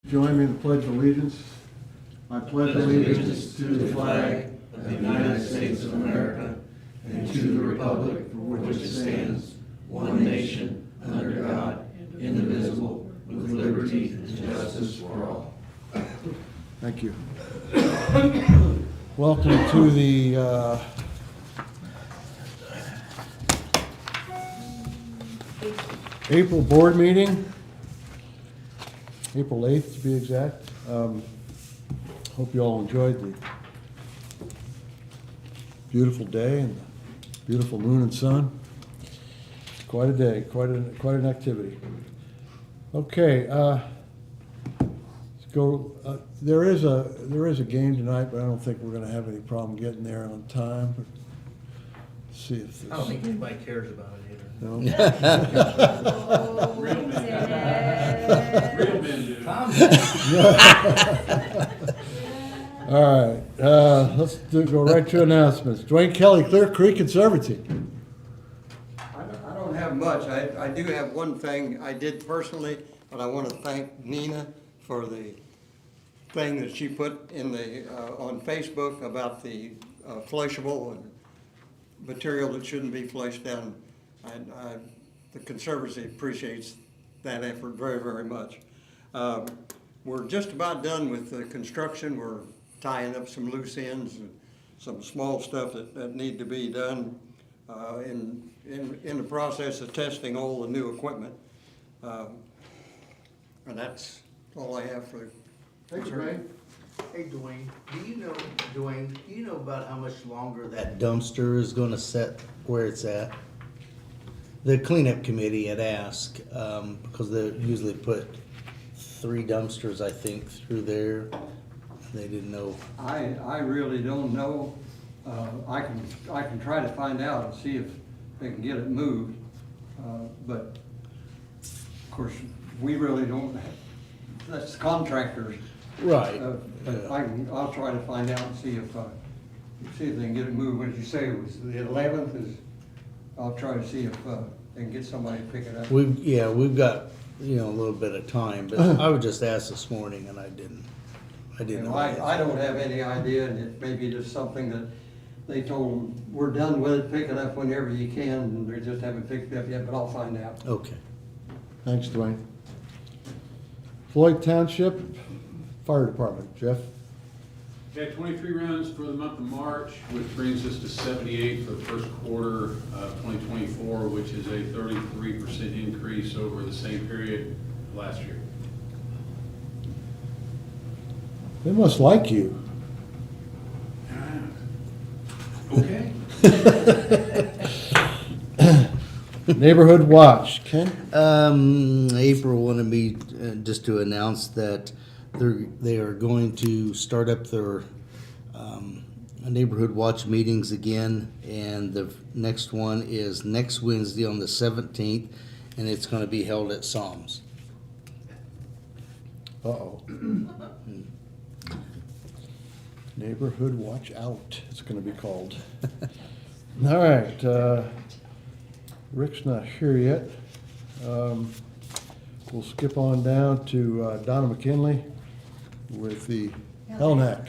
Join me in the Pledge of Allegiance. I pledge allegiance to the flag of the United States of America and to the republic for which it stands, one nation, under God, indivisible, with liberty and justice for all. Thank you. Welcome to the April board meeting, April 8th to be exact. Hope you all enjoyed the beautiful day and the beautiful moon and sun. Quite a day, quite an activity. Okay, let's go. There is a game tonight, but I don't think we're going to have any problem getting there on time. But let's see if I don't think anybody cares about it either. no. Real men do. All right, let's go right to announcements. Dwayne Kelly, Clear Creek Conservancy. I don't have much. I do have one thing I did personally, but I want to thank Nina for the thing that she put in the, on Facebook about the flushable and material that shouldn't be flushed down. The Conservancy appreciates that effort very, very much. We're just about done with the construction. We're tying up some loose ends and some small stuff that need to be done in the process of testing all the new equipment. And that's all I have for. Thanks, Dwayne. Hey Dwayne, do you know about how much longer that dumpster is gonna sit where it's at? The cleanup committee had asked, because they usually put 3 dumpsters, I think, through there. They didn't know. I really don't know. I can try to find out and see if they can get it moved. But of course, we really don't, that's contractors. Right. But I'll try to find out and see if they can get it moved. What did you say, it was the 11th is, I'll try to see if they can get somebody to pick it up. We've got, a little bit of time, but I was just asked this morning and I didn't know. I don't have any idea, and it may be just something that they told them, we're done with it, pick it up whenever you can, and they just haven't picked it up yet, but I'll find out. Okay. Thanks, Dwayne. Floyd Township Fire Department, Jeff. We had 23 runs for the month of March, which brings us to 78 for the first quarter of 2024, which is a 33% increase over the same period last year. They must like you. Okay. Neighborhood Watch, Ken? April wanted me just to announce that they are going to start up their neighborhood watch meetings again, and the next one is next Wednesday on the 17th, and it's going to be held at Psalms. Uh-oh. Neighborhood Watch Out, it's gonna be called. All right, Rick's not here yet. We'll skip on down to Donna McKinley with the Hellneck.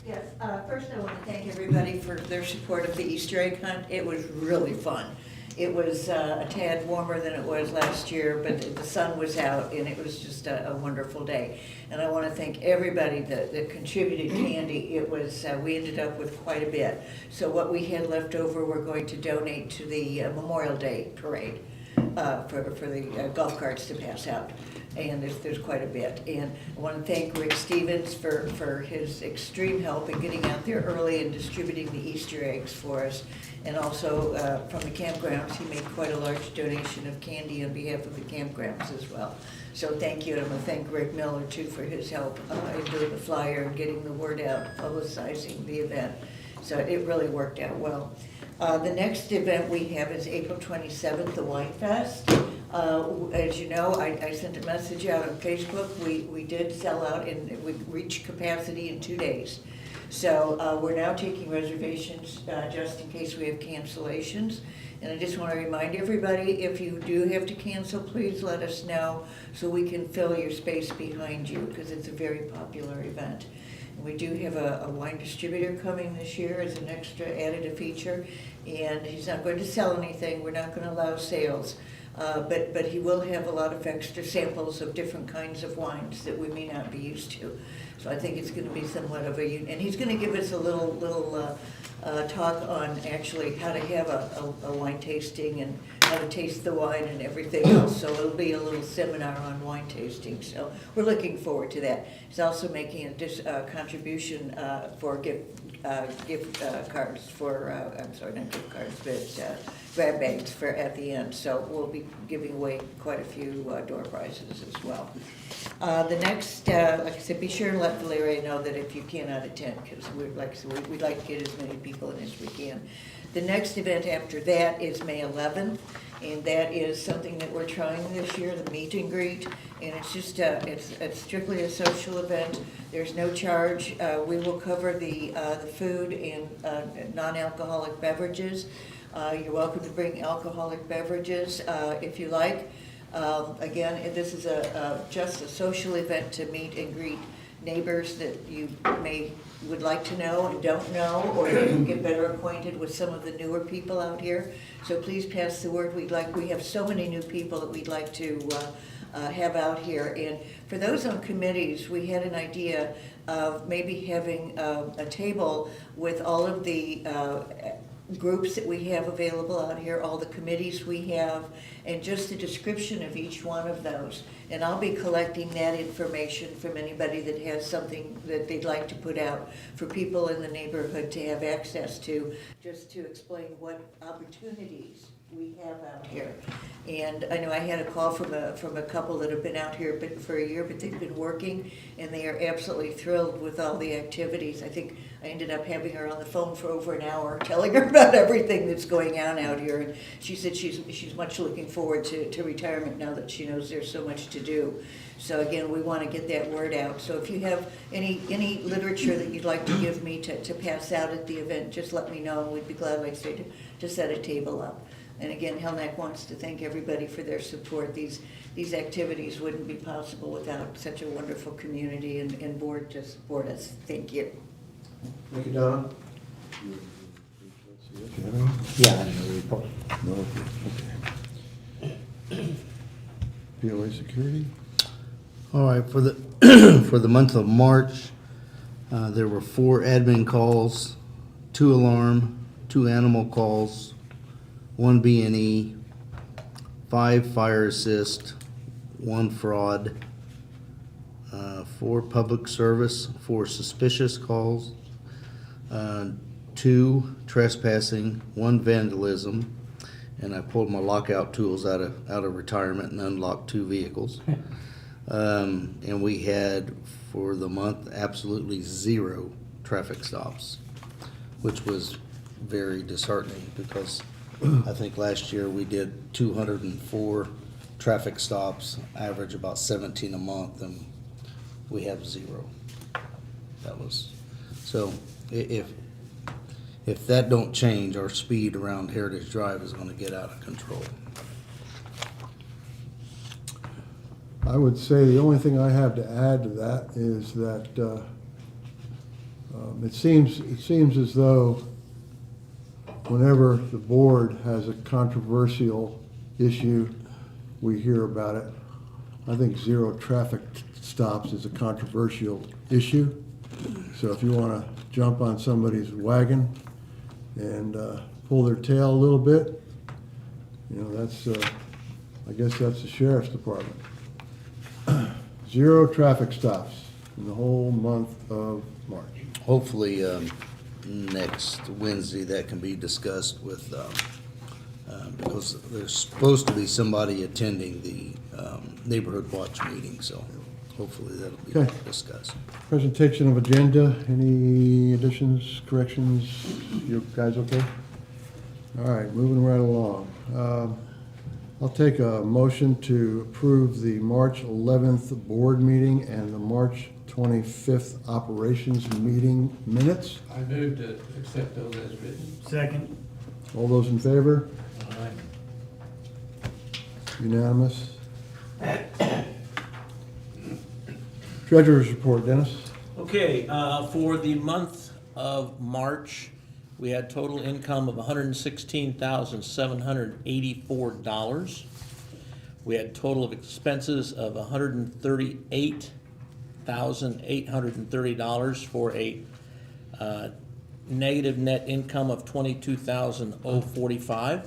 Yes, first I want to thank everybody for their support of the Easter egg hunt. It was really fun. It was a tad warmer than it was last year, but the sun was out and it was just a wonderful day. And I want to thank everybody that contributed candy. It was, we ended up with quite a bit. So what we had left over, we're going to donate to the Memorial Day parade for the golf carts to pass out. And there's quite a bit. And I want to thank Rick Stevens for his extreme help in getting out there early and distributing the Easter eggs for us. And also from the campgrounds, he made quite a large donation of candy on behalf of the campgrounds as well. So thank you, and I'm going to thank Greg Miller too for his help in doing the flyer and getting the word out, publicizing the event. So it really worked out well. The next event we have is April 27th, the Wine Fest. As you know, I sent a message out on Facebook. We did sell out and we reached capacity in 2 days. So we're now taking reservations just in case we have cancellations. And I just want to remind everybody, if you do have to cancel, please let us know so we can fill your space behind you, because it's a very popular event. And we do have a wine distributor coming this year as an extra added feature, and he's not going to sell anything, we're not going to allow sales. But he will have a lot of extra samples of different kinds of wines that we may not be used to. So I think it's going to be somewhat of and he's going to give us a little talk on actually how to have a wine tasting and how to taste the wine and everything else. So it'll be a little seminar on wine tasting. So we're looking forward to that. He's also making a contribution for gift cards for, I'm sorry, not gift cards, but grab bags for at the end. So we'll be giving away quite a few door prizes as well. The next, like I said, be sure and let Valeria know that if you cannot attend, because we'd like to get as many people in as we can. The next event after that is May 11th, and that is something that we're trying this year, the meet and greet. And it's just, it's strictly a social event. There's no charge. We will cover the food and non-alcoholic beverages. You're welcome to bring alcoholic beverages if you like. Again, this is just a social event to meet and greet neighbors that you would like to know and don't know, or you can get better acquainted with some of the newer people out here. So please pass the word. We have so many new people that we'd like to have out here. And for those on committees, we had an idea of maybe having a table with all of the groups that we have available out here, all the committees we have, and just a description of each one of those. And I'll be collecting that information from anybody that has something that they'd like to put out for people in the neighborhood to have access to, just to explain what opportunities we have out here. And I know I had a call from a couple that have been out here for a year, but they've been working, and they are absolutely thrilled with all the activities. I think I ended up having her on the phone for over an hour, telling her about everything that's going on out here. And she said she's much looking forward to retirement now that she knows there's so much to do. So again, we want to get that word out. So if you have any literature that you'd like to give me to pass out at the event, just let me know, and we'd be glad, like I say, to set a table up. And again, Hellneck wants to thank everybody for their support. These activities wouldn't be possible without such a wonderful community and board to support us. Thank you. Thank you, Don. Yeah, I know the report. No, okay. POA security? All right, for the for the month of March, there were 4 admin calls, 2 alarm, 2 animal calls, 1 B&E, 5 fire assist, 1 fraud, 4 public service, 4 suspicious calls, 2 trespassing, 1 vandalism, and I pulled my lockout tools out of retirement and unlocked 2 vehicles. And we had, for the month, absolutely 0 traffic stops, which was very disheartening, because I think last year we did 204 traffic stops, average about 17 a month, and we have 0. That was, so if that don't change, our speed around Heritage Drive is gonna get out of control. I would say the only thing I have to add to that is that it seems as though whenever the board has a controversial issue, we hear about it. I think 0 traffic stops is a controversial issue. So if you want to jump on somebody's wagon and pull their tail a little bit, you know, that's, I guess that's the sheriff's department. 0 traffic stops in the whole month of March. Hopefully, next Wednesday that can be discussed with, because there's supposed to be somebody attending the neighborhood watch meeting, so hopefully that'll be Okay. discussed. Presentation of agenda, any additions, corrections? You guys okay? All right, moving right along. I'll take a motion to approve the March 11th board meeting and the March 25th operations meeting minutes. I move to accept those as written. Second. All those in favor? Aye. Unanimous. Treasurer's report, Dennis. Okay, for the month of March, we had total income of $116,784. We had total of expenses of $138,830 for a negative net income of $22,045.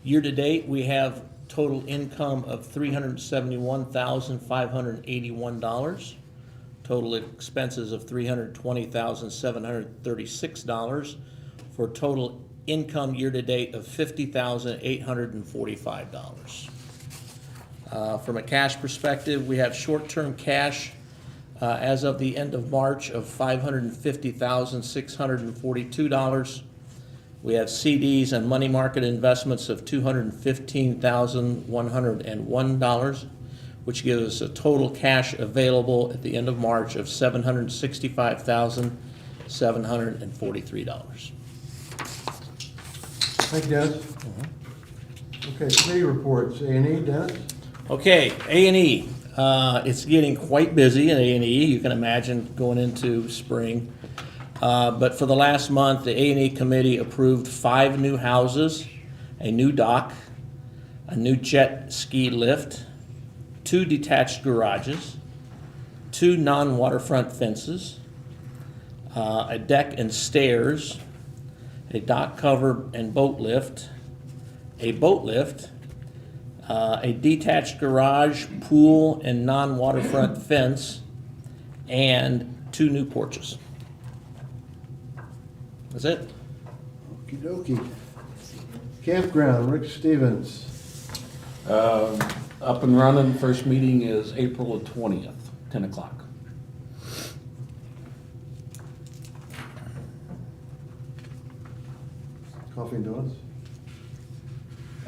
Year-to-date, we have total income of $371,581. Total expenses of $320,736 for total income year-to-date of $50,845. From a cash perspective, we have short-term cash as of the end of March of $550,642. We have CDs and money market investments of $215,101, which gives us a total cash available at the end of March of $765,743. Thank you, Dennis. Okay, committee reports. A&E, Dennis? Okay, A&E. It's getting quite busy in A&E. You can imagine going into spring. But for the last month, the A&E committee approved 5 new houses, a new dock, a new jet ski lift, 2 detached garages, 2 non-waterfront fences, a deck and stairs, a dock cover and boat lift, a detached garage, pool, and non-waterfront fence, and 2 new porches. That's it. Okey dokey. Campground, Rick Stevens. Up and running, first meeting is April the 20th, 10 o'clock. Coffee and donuts?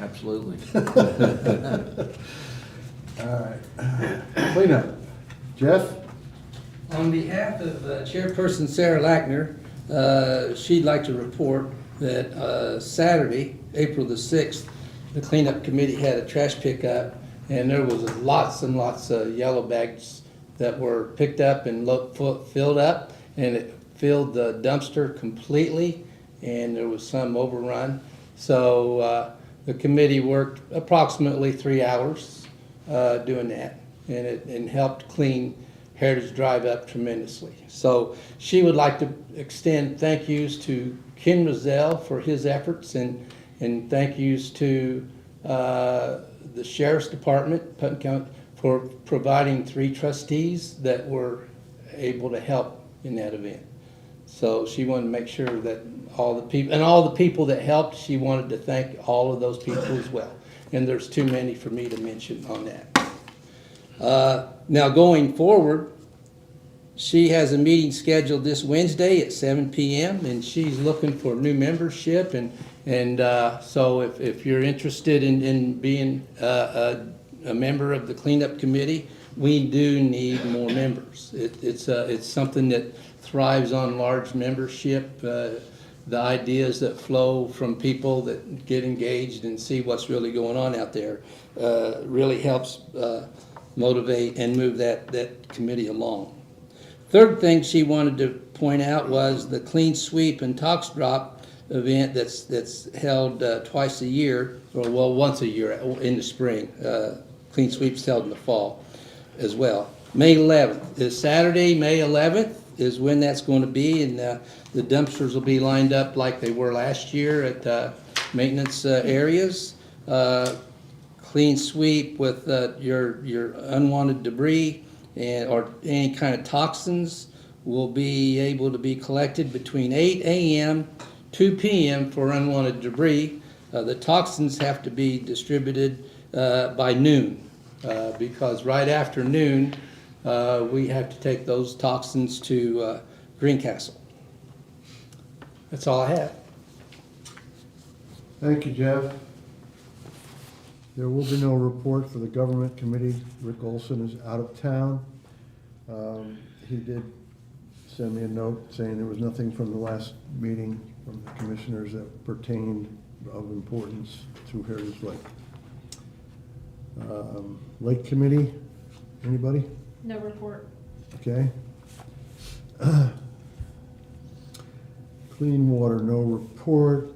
Absolutely. All right. Cleanup. Jeff? On behalf of Chairperson Sarah Lackner, she'd like to report that Saturday, April the 6th, the cleanup committee had a trash pickup, and there was lots and lots of yellow bags that were picked up and filled up, and it filled the dumpster completely, and there was some overrun. So the committee worked approximately 3 hours doing that, and it helped clean Heritage Drive up tremendously. So she would like to extend thank yous to Ken Rozelle for his efforts, and thank yous to the Sheriff's Department, Putnam County, for providing 3 trustees that were able to help in that event. So she wanted to make sure that all the people that helped, she wanted to thank all of those people as well. And there's too many for me to mention on that. Now going forward, she has a meeting scheduled this Wednesday at 7 p.m. and she's looking for new membership, and so if you're interested in being a member of the cleanup committee, we do need more members. It's something that thrives on large membership. The ideas that flow from people that get engaged and see what's really going on out there really helps motivate and move that committee along. Third thing she wanted to point out was the Clean Sweep and Tox Drop event that's held twice a year, or well, once a year in the spring. Clean Sweep's held in the fall as well. May 11th is Saturday, May 11th is when that's going to be, and the dumpsters will be lined up like they were last year at maintenance areas. Clean sweep with your unwanted debris or any kind of toxins will be able to be collected between 8 a.m. 2 p.m. for unwanted debris. The toxins have to be distributed by noon because right after noon we have to take those toxins to Greencastle. That's all I have. Thank you, Jeff. There will be no report for the government committee. Rick Olson is out of town. He did send me a note saying there was nothing from the last meeting from the commissioners that pertained of importance to Heritage Lake. Lake Committee, anybody? No report. Okay. Clean water, no report.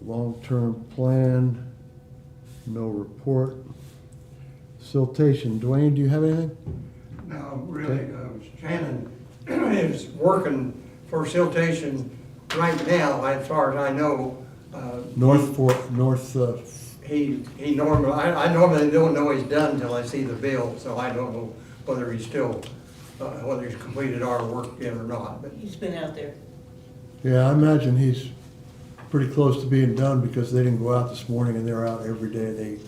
Long-term plan, no report. Siltation, Dwayne, do you have anything? No, really, Shannon is working for siltation right now, as far as I know. He normally, I normally don't know he's done until I see the bill, so I don't know whether he's still, whether he's completed our work yet or not, but. He's been out there. Yeah, I imagine he's pretty close to being done because they didn't go out this morning and they're out every day.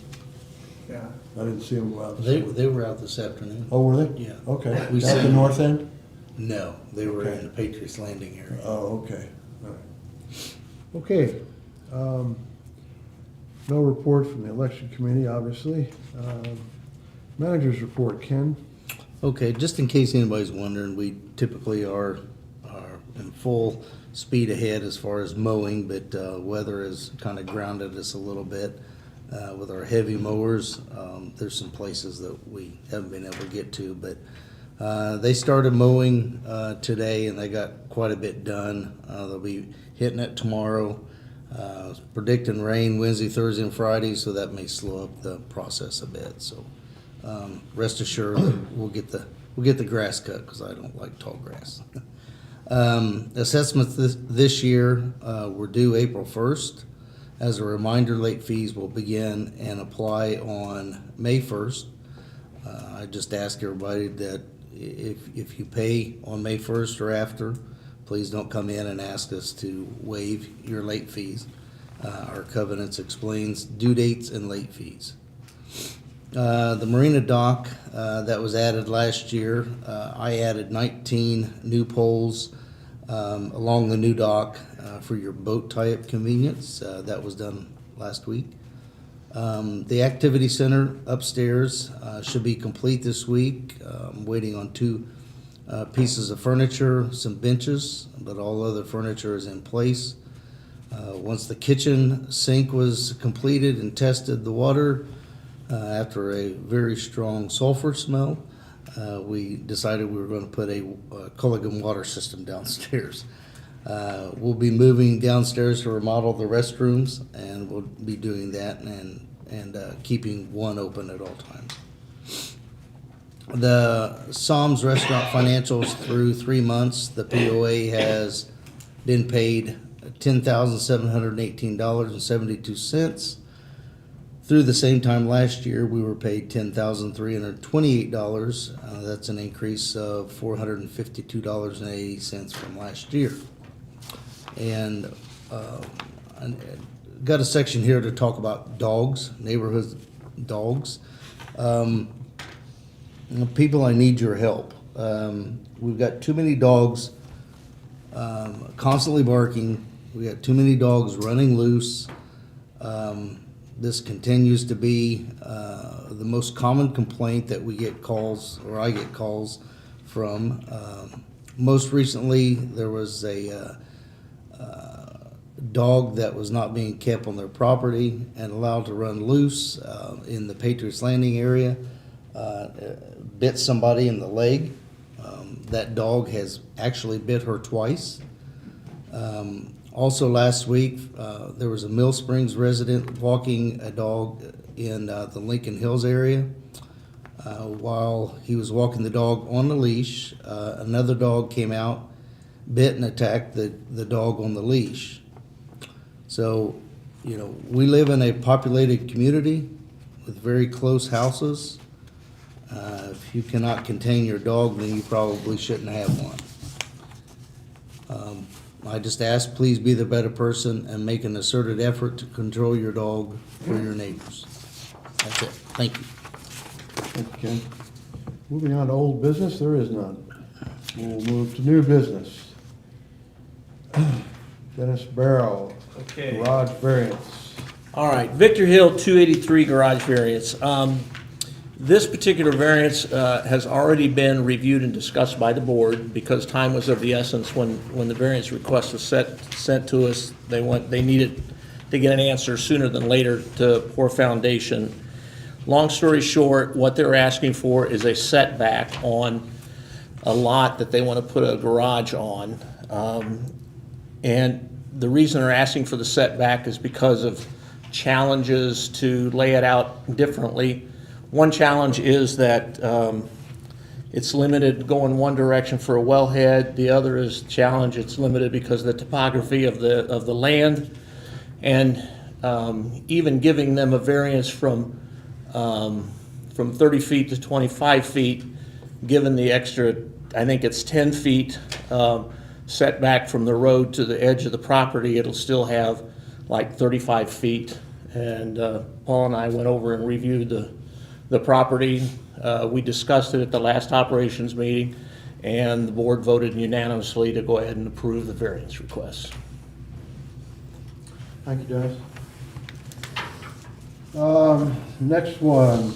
Yeah. I didn't see them go out this They, morning. they were out this afternoon. Oh, were they? Yeah. Okay. We At the seen- north end? No, they were Okay. in the Patriots Landing area. Oh, okay, all right. Okay, no report from the election committee, obviously. Manager's report, Ken? Okay, just in case anybody's wondering, we typically are in full speed ahead as far as mowing, but weather has kind of grounded us a little bit with our heavy mowers. There's some places that we haven't been able to get to, but they started mowing today and they got quite a bit done. They'll be hitting it tomorrow. Predicting rain Wednesday, Thursday, and Friday, so that may slow up the process a bit. So rest assured that we'll get the grass cut because I don't like tall grass. Assessments this year were due April 1st. As a reminder, late fees will begin and apply on May 1st. I just ask everybody that if you pay on May 1st or after, please don't come in and ask us to waive your late fees. Our covenants explains due dates and late fees. The marina dock that was added last year, I added 19 new poles along the new dock for your boat tie-up convenience. That was done last week. The activity center upstairs should be complete this week. I'm waiting on 2 pieces of furniture, some benches, but all other furniture is in place. Once the kitchen sink was completed and tested the water, after a very strong sulfur smell, we decided we were going to put a Culligan water system downstairs. We'll be moving downstairs to remodel the restrooms, and we'll be doing that and keeping one open at all times. The Psalms Restaurant financials through 3 months, the POA has been paid $10,718.72. Through the same time last year, we were paid $10,328. That's an increase of $452.80 from last year. And I got a section here to talk about dogs, neighborhood dogs. People, I need your help. We've got too many dogs constantly barking. We got too many dogs running loose. This continues to be the most common complaint that we get calls, or I get calls from. Most recently, there was a dog that was not being kept on their property and allowed to run loose in the Patriots Landing area. Bit somebody in the leg. That dog has actually bit her twice. Also last week, there was a Mill Springs resident walking a dog in the Lincoln Hills area. While he was walking the dog on the leash, another dog came out, bit and attacked the dog on the leash. So, you know, we live in a populated community with very close houses. If you cannot contain your dog, then you probably shouldn't have one. I just ask, please be the better person and make an asserted effort to control your dog for your neighbors. That's it. Thank you. Thank you, Ken. Moving on to old business, there is none. We'll move to new business. Dennis Barrow, Okay. garage variance. All right, Victor Hill, 283 garage variance. This particular variance has already been reviewed and discussed by the board because time was of the essence when the variance request was sent to us. They needed to get an answer sooner than later to pour foundation. Long story short, what they're asking for is a setback on a lot that they want to put a garage on. And the reason they're asking for the setback is because of challenges to lay it out differently. One challenge is that it's limited going one direction for a wellhead. The other is challenge, it's limited because of the topography of the land. And even giving them a variance from 30 feet to 25 feet, given the extra, I think it's 10 feet setback from the road to the edge of the property, it'll still have like 35 feet. And Paul and I went over and reviewed the property. We discussed it at the last operations meeting, and the board voted unanimously to go ahead and approve the variance request. Thank you, Dennis. Next one,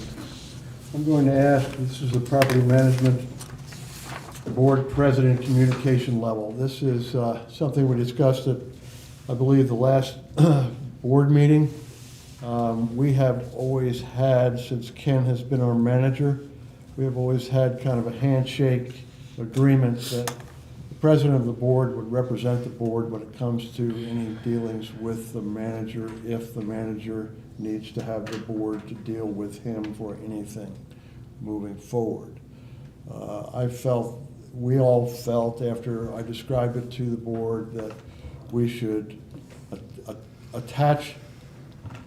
I'm going to ask, this is the property management board president communication level. This is something we discussed at, I believe, the last board meeting. We have always had, since Ken has been our manager, we have always had kind of a handshake agreement that the president of the board would represent the board when it comes to any dealings with the manager, if the manager needs to have the board to deal with him for anything moving forward. We all felt after I described it to the board that we should attach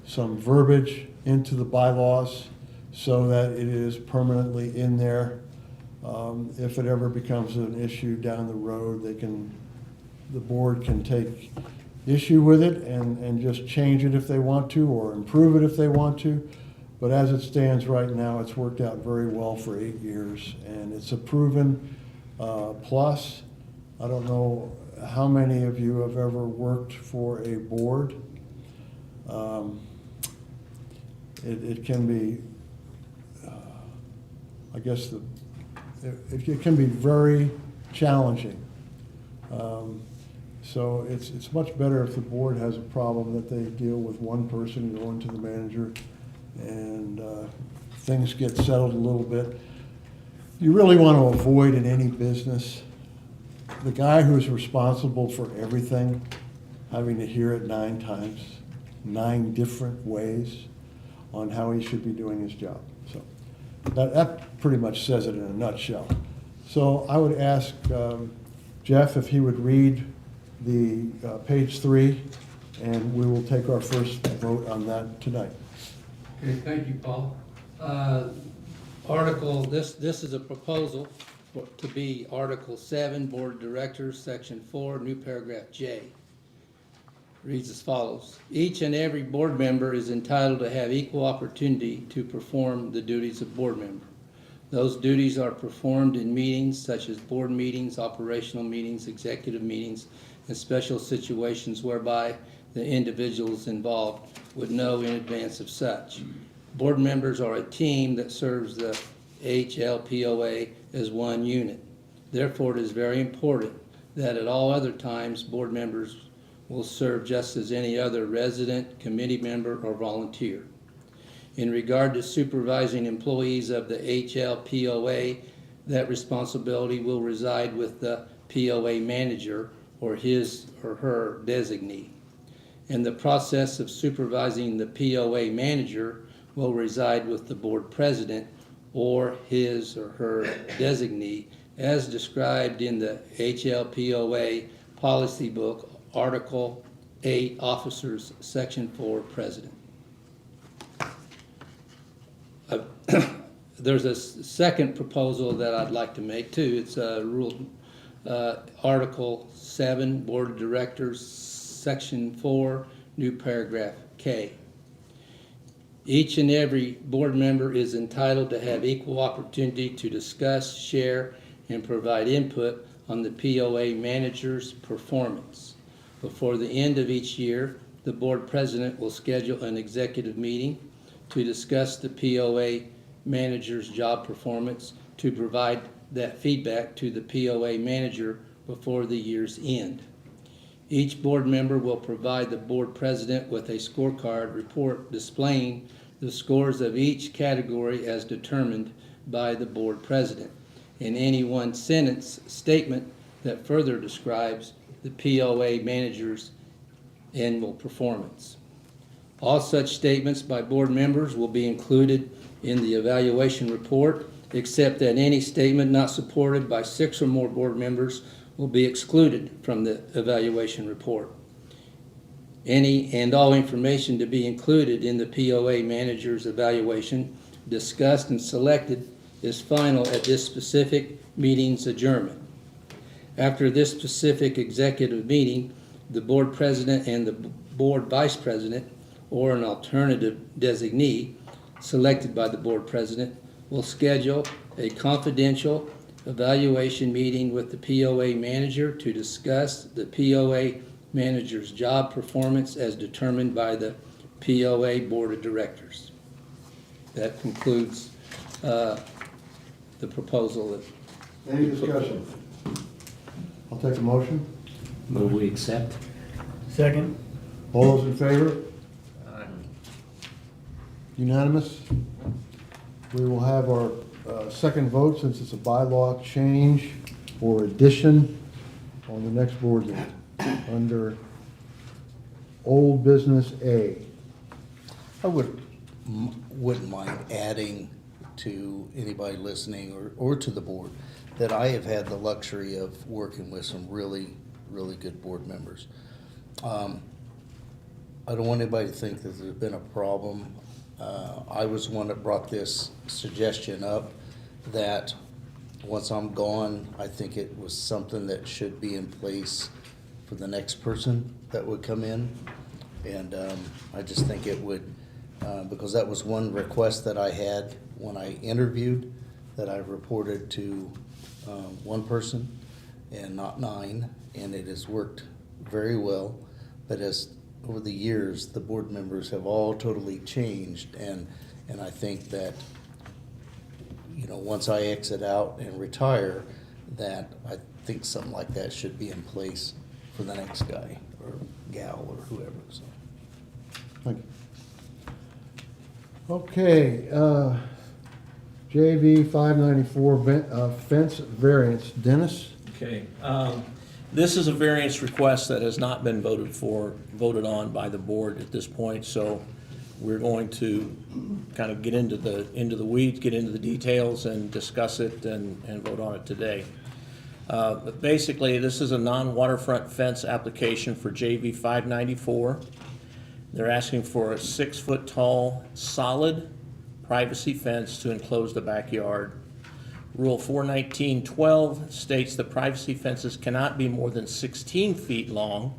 some verbiage into the bylaws so that it is permanently in there. If it ever becomes an issue down the road, the board can take issue with it and just change it if they want to, or improve it if they want to. But as it stands right now, it's worked out very well for 8 years, and it's a proven plus. I don't know how many of you have ever worked for a board. It can be, I guess, it can be very challenging. So it's much better if the board has a problem that they deal with one person going to the manager and things get settled a little bit. You really want to avoid in any business the guy who's responsible for everything having to hear it 9 times, 9 different ways on how he should be doing his job. So that pretty much says it in a nutshell. So I would ask Jeff if he would read the page 3, and we will take our first vote on that tonight. Okay, thank you, Paul. This is a proposal to be Article 7, Board of Directors, Section 4, new paragraph J. Reads as follows. Each and every board member is entitled to have equal opportunity to perform the duties of board member. Those duties are performed in meetings such as board meetings, operational meetings, executive meetings, and special situations whereby the individuals involved would know in advance of such. Board members are a team that serves the HLPOA as one unit. Therefore, it is very important that at all other times, board members will serve just as any other resident, committee member, or volunteer. In regard to supervising employees of the HLPOA, that responsibility will reside with the POA manager or his or her designee. And the process of supervising the POA manager will reside with the board president or his or her designee as described in the HLPOA policy book, Article 8, Officers, Section 4, President. There's a second proposal that I'd like to make too. It's Article 7, Board of Directors, Section 4, new paragraph K. Each and every board member is entitled to have equal opportunity to discuss, share, and provide input on the POA manager's performance. Before the end of each year, the board president will schedule an executive meeting to discuss the POA manager's job performance, to provide that feedback to the POA manager before the year's end. Each board member will provide the board president with a scorecard report displaying the scores of each category as determined by the board president, and any one-sentence statement that further describes the POA manager's annual performance. All such statements by board members will be included in the evaluation report, except that any statement not supported by 6 or more board members will be excluded from the evaluation report. Any and all information to be included in the POA manager's evaluation, discussed and selected, is final at this specific meeting's adjournment. After this specific executive meeting, the board president and the board vice president, or an alternative designee selected by the board president, will schedule a confidential evaluation meeting with the POA manager to discuss the POA manager's job performance as determined by the POA board of directors. That concludes the proposal. Any discussion? I'll take a motion. Move we accept. Second. All those in favor? Unanimous? We will have our second vote, since it's a bylaw change or addition, on the next board meeting, under old business A. I wouldn't mind adding to anybody listening or to the board that I have had the luxury of working with some really, really good board members. I don't want anybody to think that there's been a problem. I was one that brought this suggestion up, that once I'm gone, I think it was something that should be in place for the next person that would come in. And I just think it would, because that was one request that I had when I interviewed, that I reported to one person and not 9, and it has worked very well. But as over the years, the board members have all totally changed, and I think that, you know, once I exit out and retire, that I think something like that should be in place for the next guy or gal or whoever. So. Thank you. Okay, JV 594 fence variance. Dennis? Okay. This is a variance request that has not been voted on by the board at this point, so we're going to kind of get into the weeds, get into the details, and discuss it and vote on it today. But basically, this is a non-waterfront fence application for JV 594. They're asking for a 6-foot tall, solid privacy fence to enclose the backyard. Rule 419.12 states that privacy fences cannot be more than 16 feet long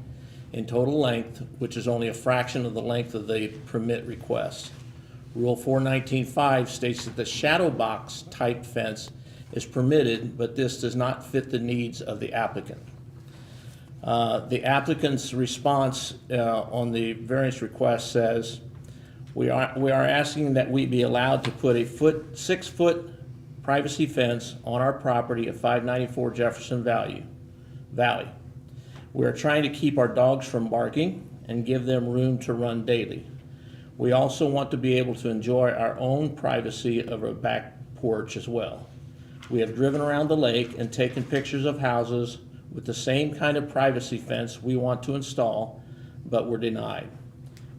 in total length, which is only a fraction of the length of the permit request. Rule 419.5 states that the shadow box type fence is permitted, but this does not fit the needs of the applicant. The applicant's response on the variance request says, we are asking that we be allowed to put a 6-foot privacy fence on our property at 594 Jefferson Valley. We are trying to keep our dogs from barking and give them room to run daily. We also want to be able to enjoy our own privacy of our back porch as well. We have driven around the lake and taken pictures of houses with the same kind of privacy fence we want to install, but were denied.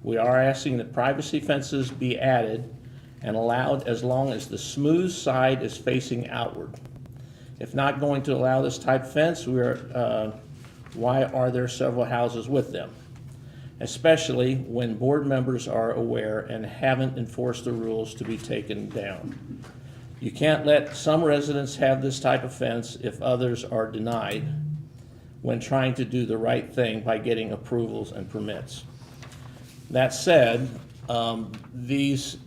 We are asking that privacy fences be added and allowed as long as the smooth side is facing outward. If not going to allow this type of fence, why are there several houses with them? Especially when board members are aware and haven't enforced the rules to be taken down. You can't let some residents have this type of fence if others are denied when trying to do the right thing by getting approvals and permits. That said, these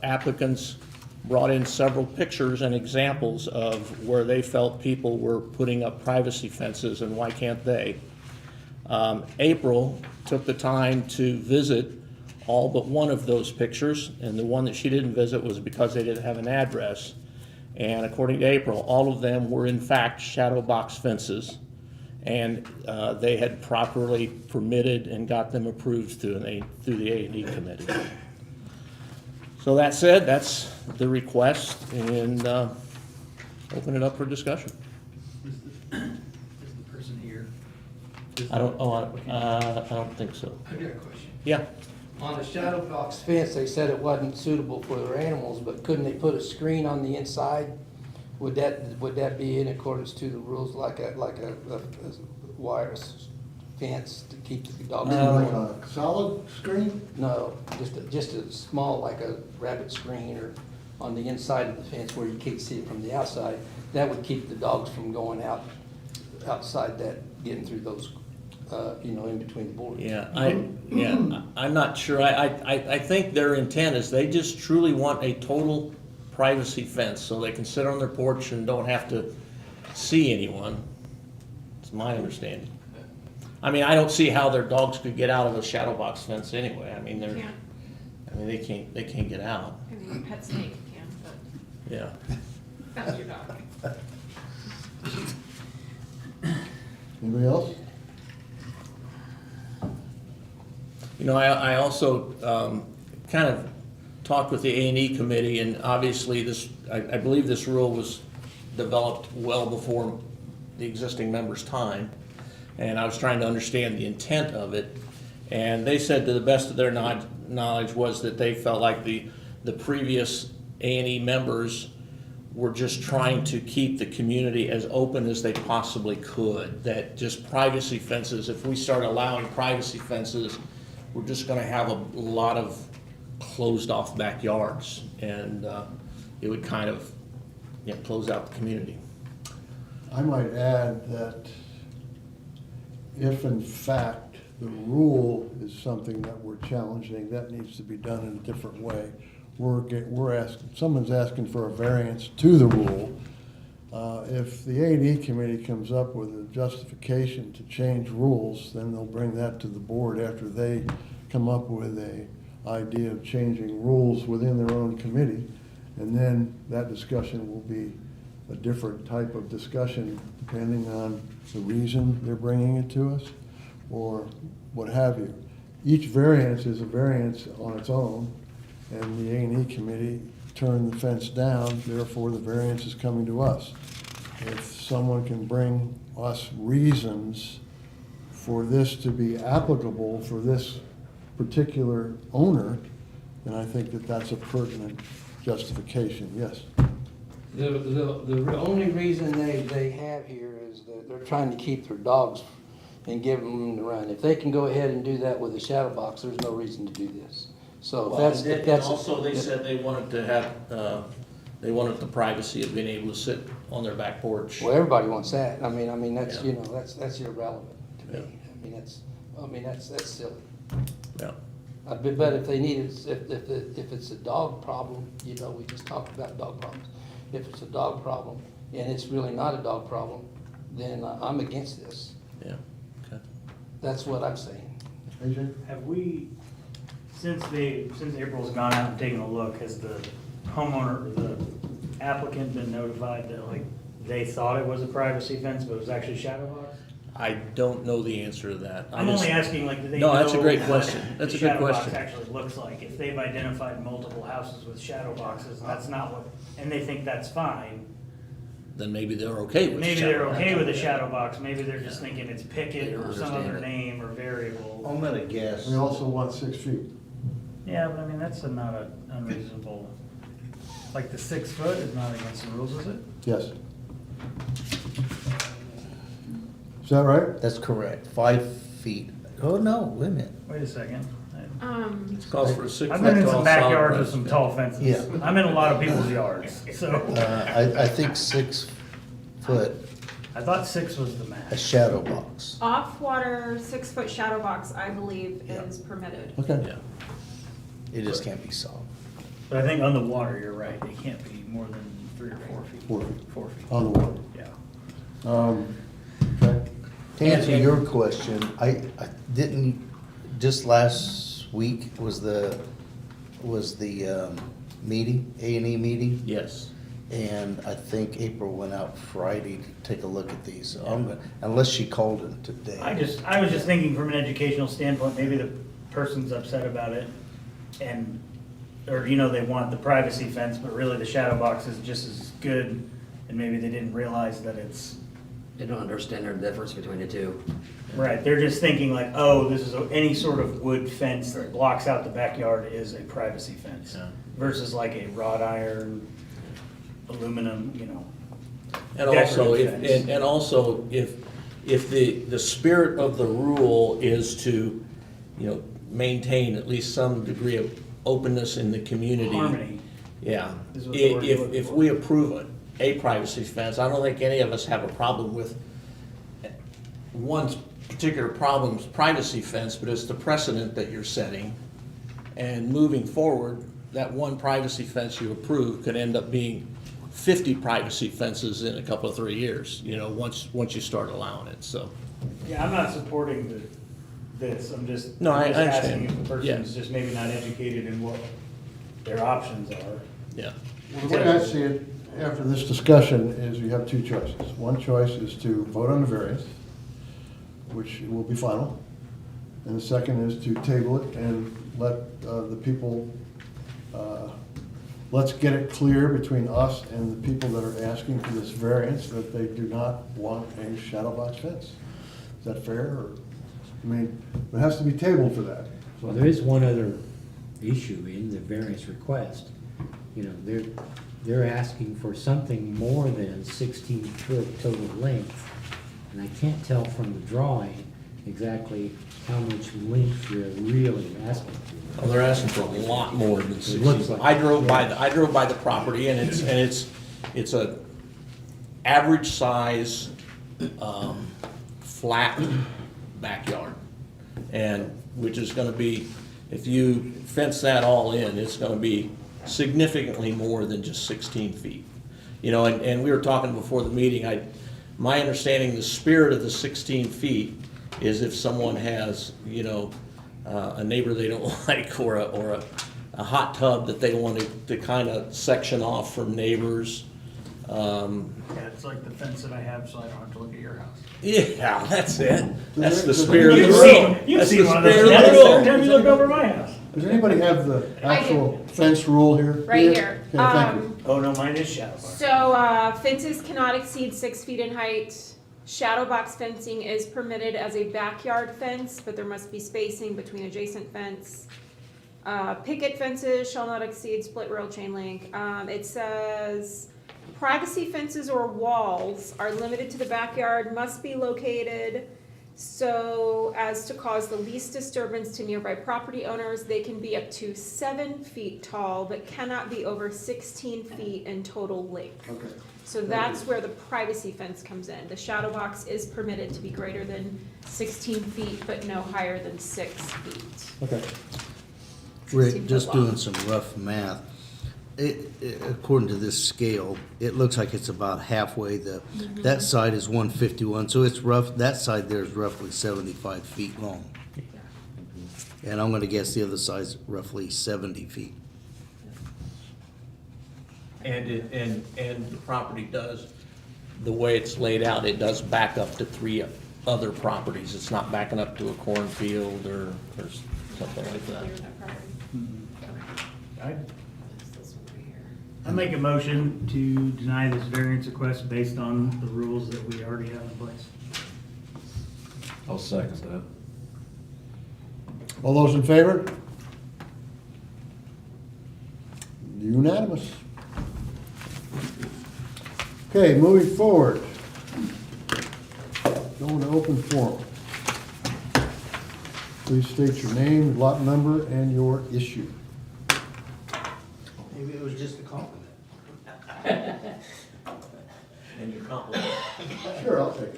applicants brought in several pictures and examples of where they felt people were putting up privacy fences and why can't they. April took the time to visit all but one of those pictures, and the one that she didn't visit was because they didn't have an address. And according to April, all of them were in fact shadow box fences, and they had properly permitted and got them approved through the A&E committee. So that said, that's the request, and open it up for discussion. Is the person here? I don't think so. I got a question. Yeah. On the shadow box fence, they said it wasn't suitable for their animals, but couldn't they put a screen on the inside? Would that be in accordance to the rules, like a wireless fence to keep the dogs from Like going? a solid screen? No, just a small, like a rabbit screen or on the inside of the fence where you can't see it from the outside. That would keep the dogs from going outside that, getting through those, in between the boards. I'm not sure. I think their intent is they just truly want a total privacy fence so they can sit on their porch and don't have to see anyone. It's my understanding. I mean, I don't see how their dogs could get out of a shadow box fence anyway. I mean, they can't get out. I mean, pet snake can, but Yeah. that's your dog. Anybody else? You know, I also kind of talked with the A&E committee, and obviously this, I believe this rule was developed well before the existing members' time, and I was trying to understand the intent of it, and they said to the best of their knowledge was that they felt like the previous A&E members were just trying to keep the community as open as they possibly could, that just privacy fences, if we start allowing privacy fences, we're just gonna have a lot of closed off backyards, and it would kind of close out the community. I might add that if in fact the rule is something that we're challenging, that needs to be done in a different way. We're asking, someone's asking for a variance to the rule. If the A&E committee comes up with a justification to change rules, then they'll bring that to the board after they come up with a idea of changing rules within their own committee. And then that discussion will be a different type of discussion depending on the reason they're bringing it to us or what have you. Each variance is a variance on its own, and the A&E committee turned the fence down, therefore the variance is coming to us. If someone can bring us reasons for this to be applicable for this particular owner, then I think that that's a pertinent justification, yes. The only reason they have here is that they're trying to keep their dogs and give them room to run. If they can go ahead and do that with a shadow box, there's no reason to do this. So if that's. Also, they said they wanted to have, they wanted the privacy of being able to sit on their back porch. Well, everybody wants that. I mean, that's, Yeah. that's irrelevant to me. Yeah. I mean, that's silly. Yeah. But if they need it, if it's a dog problem, we just talked about dog problems. If it's a dog problem and it's really not a dog problem, then I'm against this. Yeah, okay. That's what I'm saying. AJ? Have we, since April's gone out and taken a look, has the homeowner, or the applicant been notified that like they thought it was a privacy fence, but it was actually shadow box? I don't know the answer to that. I'm only asking, like, do they No, know that's a great what question. That's a good the shadow box question. actually looks like? If they've identified multiple houses with shadow boxes, and that's not what, and they think that's fine, Then maybe they're okay with maybe shadow they're box. okay with a shadow box, maybe they're just thinking it's They picket don't or some understand other it. name or variable. I'm gonna guess. We also want 6 feet. Yeah, but I mean, that's not an unreasonable, like the 6 foot is not against the rules, is it? Yes. Is that right? That's correct, 5 feet. Oh, no, wait a minute. Wait a second. It calls for a 6 foot tall. I've been in some solid backyards with fence. some tall fences. Yeah. I'm in a lot of people's yards, so I think 6 foot, I thought 6 was the a max. shadow box. Off-water, 6-foot shadow box, I believe, is permitted. Okay. Yeah. It just can't be solid. But I think on the water, you're right, it can't be more than 3 or 4 feet. 4 feet. 4 feet, On the water. yeah. Okay. To answer your question, I didn't, just last week was the meeting, A&E meeting. Yes. And I think April went out Friday to take a look at these, so I'm gonna, unless she called it today. I was just thinking from an educational standpoint, maybe the person's upset about it and, or, you know, they want the privacy fence, but really the shadow box is just as good, and maybe they didn't realize that it's, They don't understand the difference between the two. right, they're just thinking like, oh, this is any sort of wood fence that blocks out the backyard is a privacy fence. Yeah. Versus like a wrought iron, aluminum, you know. And also, decorative if, fence. and also, if the spirit of the rule is to, you know, maintain at least some degree of openness in the community. Harmony. Yeah. Is what the word you're looking If for. we approve a privacy fence, I don't think any of us have a problem with one particular problem's privacy fence, but it's the precedent that you're setting. And moving forward, that one privacy fence you approve could end up being 50 privacy fences in a couple of 3 years, you know, once you start allowing it, so. Yeah, I'm not supporting this, I'm just, No, I I'm just asking understand. if the person's just maybe not educated in what their options are. Yeah. Well, the way I see it, after this discussion, is you have two choices. One choice is to vote on the variance, which will be final. And the second is to table it and let the people, let's get it clear between us and the people that are asking for this variance that they do not want a shadow box fence. Is that fair? Or, I mean, it has to be tabled for that. Well, there is one other issue in the variance request. You know, they're asking for something more than 16-foot total length. And I can't tell from the drawing exactly how much length they're really asking for. Well, they're asking for a lot more than 60. looks like- I drove by the property, and it's a average size, flat backyard. And which is gonna be, if you fence that all in, it's gonna be significantly more than just 16 feet. You know, and we were talking before the meeting, my understanding, the spirit of the 16 feet is if someone has, you know, a neighbor they don't like, or a hot tub that they want to kind of section off from neighbors. Yeah, it's like the fence that I have, so I don't have to look at your house. Yeah, that's it. That's the Does spirit of the You've rule. seen, you've That's seen the one of those spirit of the fences every rule. time you look over my house. Does anybody have the I actual fence rule here? Right here. Okay, thank you. Oh, no, mine is shadow box. So, fences cannot exceed 6 feet in height. Shadow box fencing is permitted as a backyard fence, but there must be spacing between adjacent fence. Picket fences shall not exceed split rail chain link. It says, privacy fences or walls are limited to the backyard, must be located so as to cause the least disturbance to nearby property owners. They can be up to 7 feet tall, but cannot be over 16 feet in total length. Okay. So that's where the privacy fence comes in. The shadow box is permitted to be greater than 16 feet, but no higher than 6 feet. Okay. Rick, just doing some rough math. According to this scale, it looks like it's about halfway. That side is 151, so it's rough. That side there is roughly 75 feet long. And I'm gonna guess the other side's roughly 70 feet. And the property does, the way it's laid out, it does back up to 3 other properties. It's not backing up to a cornfield or something like that. I make a motion to deny this variance request based on the rules that we already have in place. I'll second that. All those in favor? Unanimous. Okay, moving forward. Going to open forum. Please state your name, lot number, and your issue. Maybe it was just a compliment. And your compliment. Sure, I'll take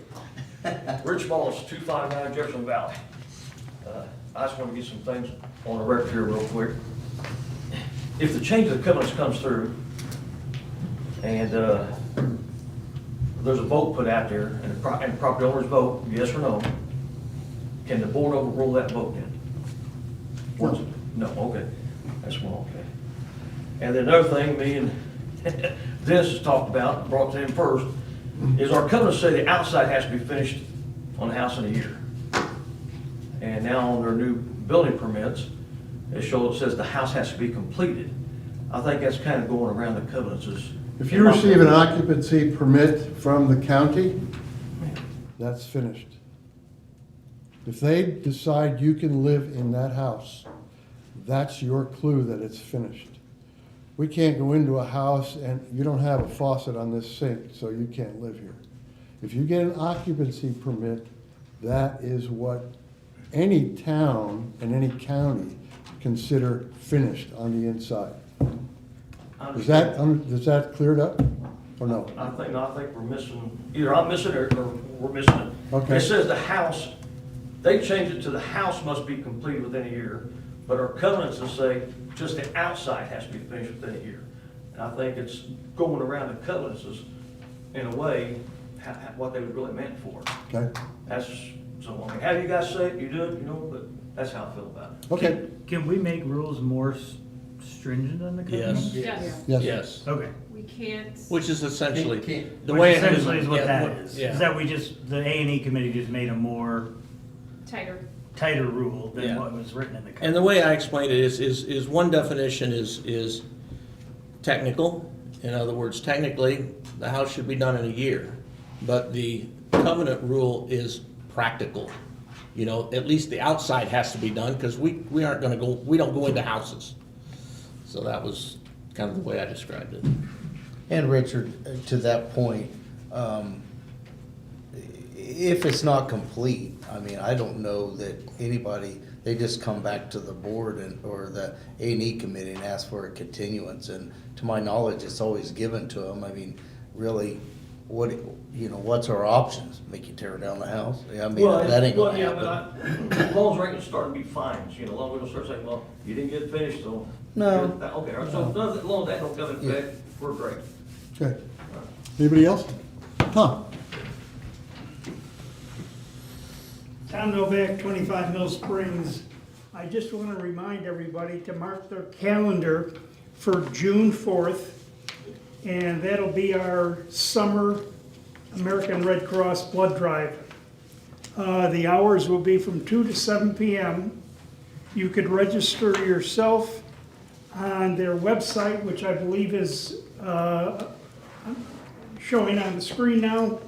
it. Rich Moss, 259 Jefferson Valley. I just want to get some things on the record here real quick. If the change of the covenants comes through and there's a vote put out there, and the property owners vote, yes or no, can the board overrule that vote then? Once- No, okay, that's one, okay. And then another thing, me and Dennis has talked about, brought to him first, is our covenants say the outside has to be finished on the house in a year. And now on their new building permits, it says the house has to be completed. I think that's kind of going around the covenants is. If you receive an occupancy permit from the county, that's finished. If they decide you can live in that house, that's your clue that it's finished. We can't go into a house and you don't have a faucet on this sink, so you can't live here. If you get an occupancy permit, that is what any town and any county consider finished on the inside. Is that cleared up, or no? I think we're missing, either I'm missing it or we're missing it. Okay. It says the house, they changed it to the house must be completed within a year, but our covenants will say just the outside has to be finished within a year. And I think it's going around the covenants is, in a way, what they were really meant for. Okay, That's, so, I mean, how do you guys say it, you do it, you know, but that's how I feel about it. okay, Can we make rules more stringent on the covenant? Yes. yes. Yes, Okay. We can't. which is essentially, Can't. the Which way. essentially is what yeah, that what- is. yeah. Is that we just, the A&E committee just made a more tighter rule than Yeah. what was written in the covenant. And the way I explained it is one definition is technical. In other words, technically, the house should be done in a year. But the covenant rule is practical. You know, at least the outside has to be done, because we aren't gonna go, we don't go into houses. So that was kind of the way I described it. And Richard, to that point, if it's not complete, I mean, I don't know that anybody, they just come back to the board or the A&E committee and ask for a continuance, and to my knowledge, it's always given to them. I mean, really, what's our options? Make you tear down the house? Yeah, I mean, that ain't gonna happen. As long as we're starting to be fines, you know, as long as we don't start saying, well, you didn't get it finished, so. No. Okay, all right, so as long as that don't come into effect, we're great. Okay. Anybody else? Tom? Tom Novak, 25 Mill Springs. I just want to remind everybody to mark their calendar for June 4th, and that'll be our summer American Red Cross blood drive. The hours will be from 2 to 7 p.m. You could register yourself on their website, which I believe is showing on the screen now,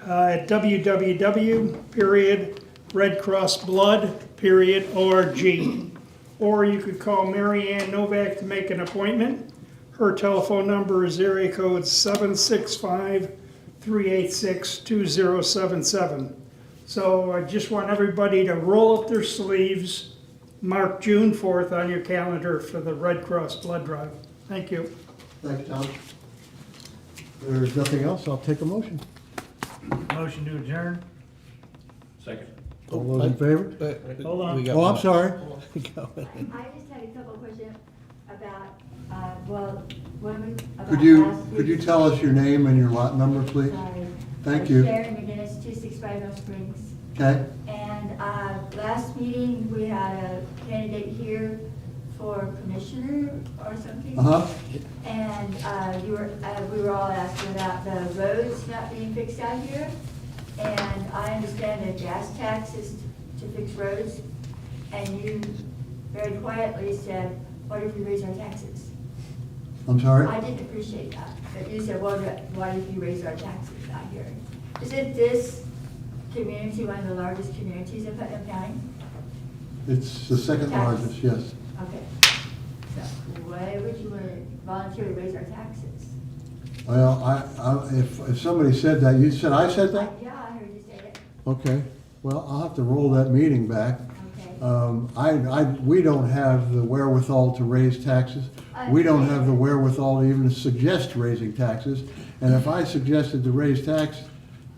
at www.redcrossblood.org. Or you could call Mary Ann Novak to make an appointment. Her telephone number is area code 765-386-2077. So I just want everybody to roll up their sleeves, mark June 4th on your calendar for the Red Cross blood drive. Thank you. Thanks, Tom. There's nothing else, I'll take a motion. Motion to adjourn? Second. All those in favor? Hold on. We got Oh, I'm one. sorry. I just had a couple of questions about, about Could you last week's- tell us your name and your lot number, please? Sorry. Thank you. Sharon McGinnis, 265 Mill Springs. Okay, And last meeting, we had a candidate here for commissioner or something. uh-huh, And we were all asking about the roads not being fixed out here. And I understand that gas tax is to fix roads. And you very quietly said, what if we raise our taxes? I'm sorry? I didn't appreciate that. But you said, well, why if you raise our taxes out here? Isn't this community one of the largest communities in Putnam County? It's the second Tax. largest, yes. Okay. So why would you want to voluntarily raise our taxes? Well, if somebody said that, you said I said that? Yeah, I heard you say it. Okay, well, I'll have to roll that meeting back. Okay. We don't have the wherewithal to raise taxes. We don't have the wherewithal to even suggest raising taxes. And if I suggested to raise taxes,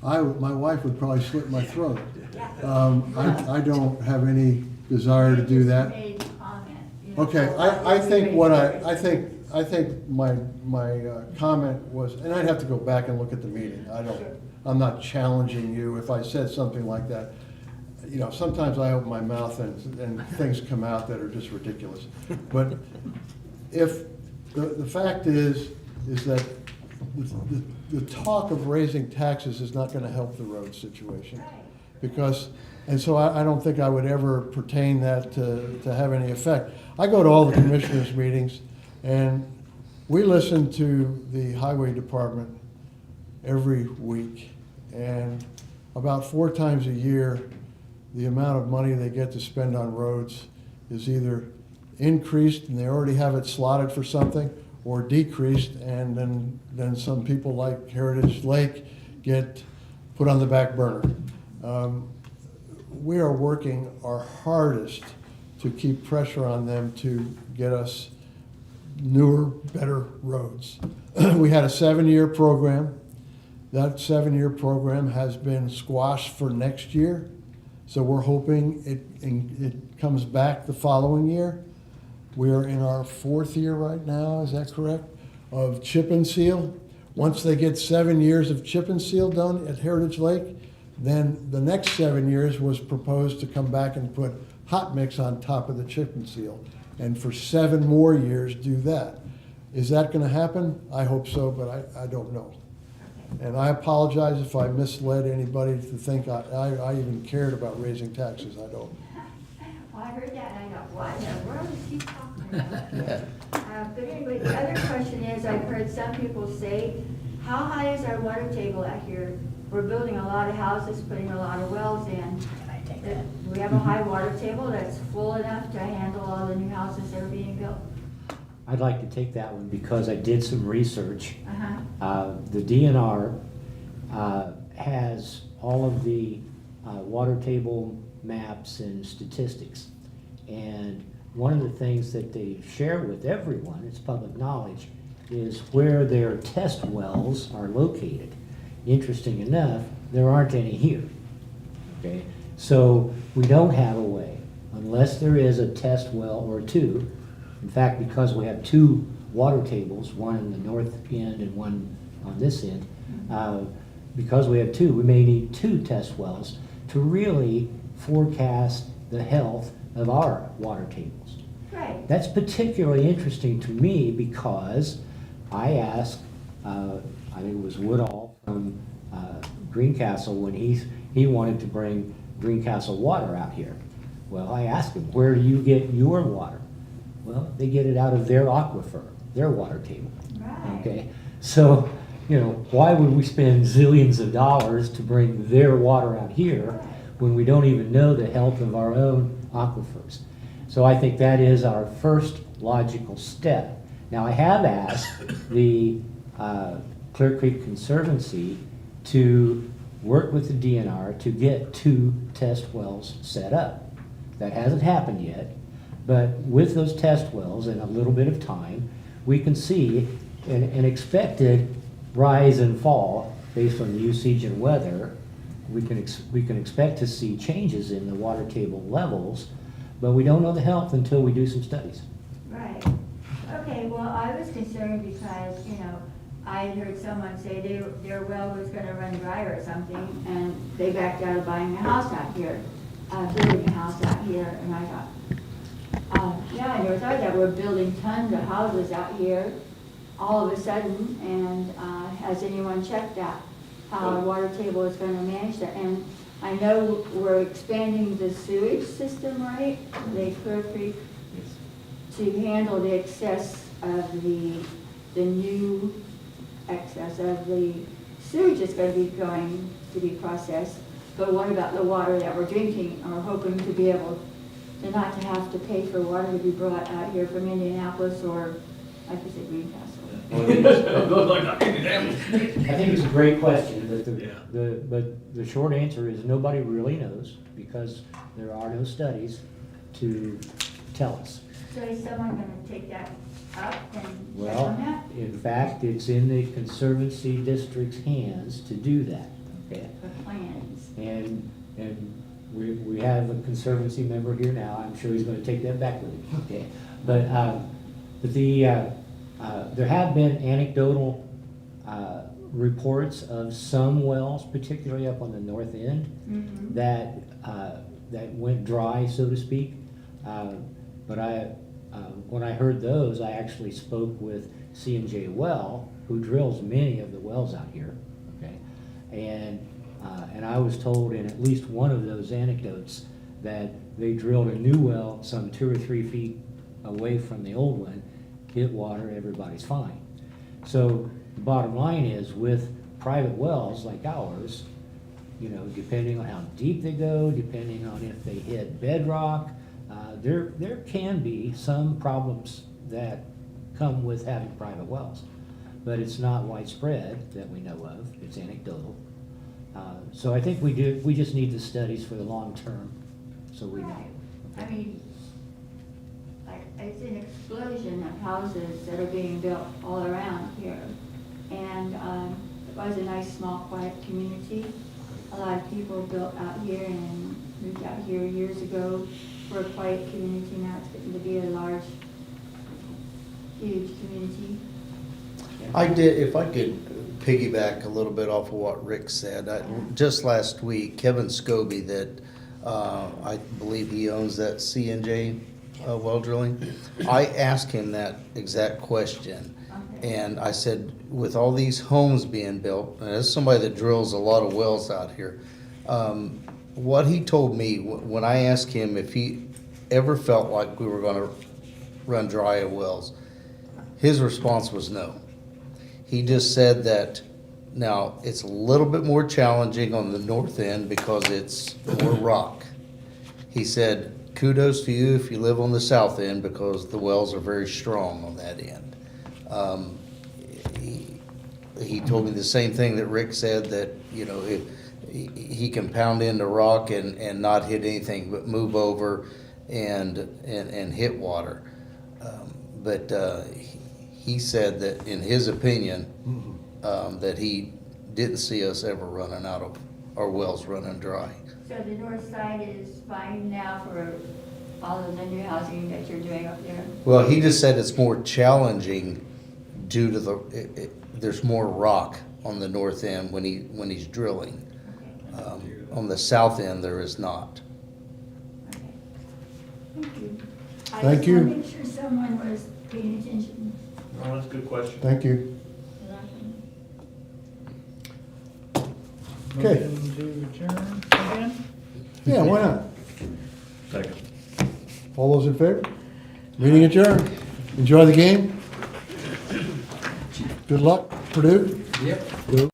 my wife would probably slit my throat. I don't have any desire to do that. You just made a comment, you know, Okay, so why I would we think raise what taxes? I think my comment was, and I'd have to go back and look at the meeting. I'm not challenging you if I said something like that. You know, sometimes I open my mouth and things come out that are just ridiculous. But if, the fact is that the talk of raising taxes is not gonna help the road situation. Because, and so I don't think I would ever pertain that to have any effect. I go to all the commissioners' meetings, and we listen to the highway department every week. And about 4 times a year, the amount of money they get to spend on roads is either increased and they already have it slotted for something, or decreased, and then some people like Heritage Lake get put on the back burner. We are working our hardest to keep pressure on them to get us newer, better roads. We had a 7-year program. That 7-year program has been squashed for next year. So we're hoping it comes back the following year. We are in our 4th year right now, is that correct? Of chip and seal. Once they get 7 years of chip and seal done at Heritage Lake, then the next 7 years was proposed to come back and put hot mix on top of the chip and seal. And for 7 more years do that. Is that gonna happen? I hope so, but I don't know. And I apologize if I misled anybody to think I even cared about raising taxes. I don't. Well, I heard that and I thought, what in the world is he talking about? But anyway, the other question is, I've heard some people say, how high is our water table out here? We're building a lot of houses, putting a lot of wells in. Do we have a high water table that's full enough to handle all the new houses that are being built? I'd like to take that one because I did some research. Uh-huh. The DNR has all of the water table maps and statistics. And one of the things that they share with everyone, it's public knowledge, is where their test wells are located. Interesting enough, there aren't any here. Okay, so we don't have a way, unless there is a test well or 2. In fact, because we have 2 water tables, one in the north end and one on this end, because we have 2, we may need 2 test wells to really forecast the health of our water tables. Right. That's particularly interesting to me because I asked, I think it was Woodall from Greencastle when he wanted to bring Greencastle water out here. Well, I asked him, where do you get your water? Well, they get it out of their aquifer, their water table. Right. Okay, so, you know, why would we spend zillions of dollars to bring their water out here when we don't even know the health of our own aquifers? So I think that is our first logical step. Now, I have asked the Clear Creek Conservancy to work with the DNR to get 2 test wells set up. That hasn't happened yet, but with those test wells and a little bit of time, we can see an expected rise and fall based on the usage and weather. We can expect to see changes in the water table levels, but we don't know the health until we do some studies. Right. Okay, well, I was concerned because, you know, I had heard someone say their well was gonna run dry or something, and they backed out of buying a house out here, building a house out here, and I thought, yeah, I never thought that, we're building tons of houses out here all of a sudden, and has anyone checked out how our water table is gonna manage that? And I know we're expanding the sewage system, right? The Clear Creek, to handle the excess of the new excess of the sewage that's going to be going to be processed. But what about the water that we're drinking, or hoping to be able to not to have to pay for water to be brought out here from Indianapolis or, like you said, Greencastle? I think it's a great question, but the short answer is nobody really knows because there are no studies to tell us. So is someone going to take that up and check on Well, that? in fact, it's in the Conservancy District's hands to do that, okay? The plans. And we have a Conservancy member here now, I'm sure he's gonna take that back with him, okay? But There have been anecdotal reports of some wells, particularly up on the north end, that went dry, so to speak. But when I heard those, I actually spoke with C&J Well, who drills many of the wells out here, okay? And I was told in at least one of those anecdotes that they drilled a new well some 2 or 3 feet away from the old one, hit water, everybody's fine. So the bottom line is, with private wells like ours, you know, depending on how deep they go, depending on if they hit bedrock, there can be some problems that come with having private wells. But it's not widespread that we know of, it's anecdotal. So I think we just need the studies for the long term, so we know. Right. I mean, like, it's an explosion of houses that are being built all around here. And it was a nice, small, quiet community. A lot of people built out here and moved out here years ago for a quiet community. Now it's getting to be a large, huge community. If I could piggyback a little bit off of what Rick said, just last week, Kevin Scobie, that I believe he owns that C&J well drilling, I asked him that exact question. And I said, with all these homes being built, and as somebody that drills a lot of wells out here, what he told me when I asked him if he ever felt like we were gonna run dry of wells, his response was no. He just said that now it's a little bit more challenging on the north end because it's more rock. He said, kudos to you if you live on the south end because the wells are very strong on that end. He told me the same thing that Rick said, that, you know, if he can pound into rock and not hit anything but move over and hit water. But he said that in his opinion, that he didn't see us ever running out of our wells running dry. So the north side is fine now for all of the new housing that you're doing up there? Well, he just said it's more challenging due to there's more rock on the north end when he's drilling. On the south end, there is not. Okay. Thank you. Thank you. I just want to make sure someone was paying attention. Oh, that's a good question. Thank you. Okay. Motion to adjourn again? Yeah, why not? Second. All those in favor? Meeting adjourned. Enjoy the game. Good luck, Purdue. Yep. Go.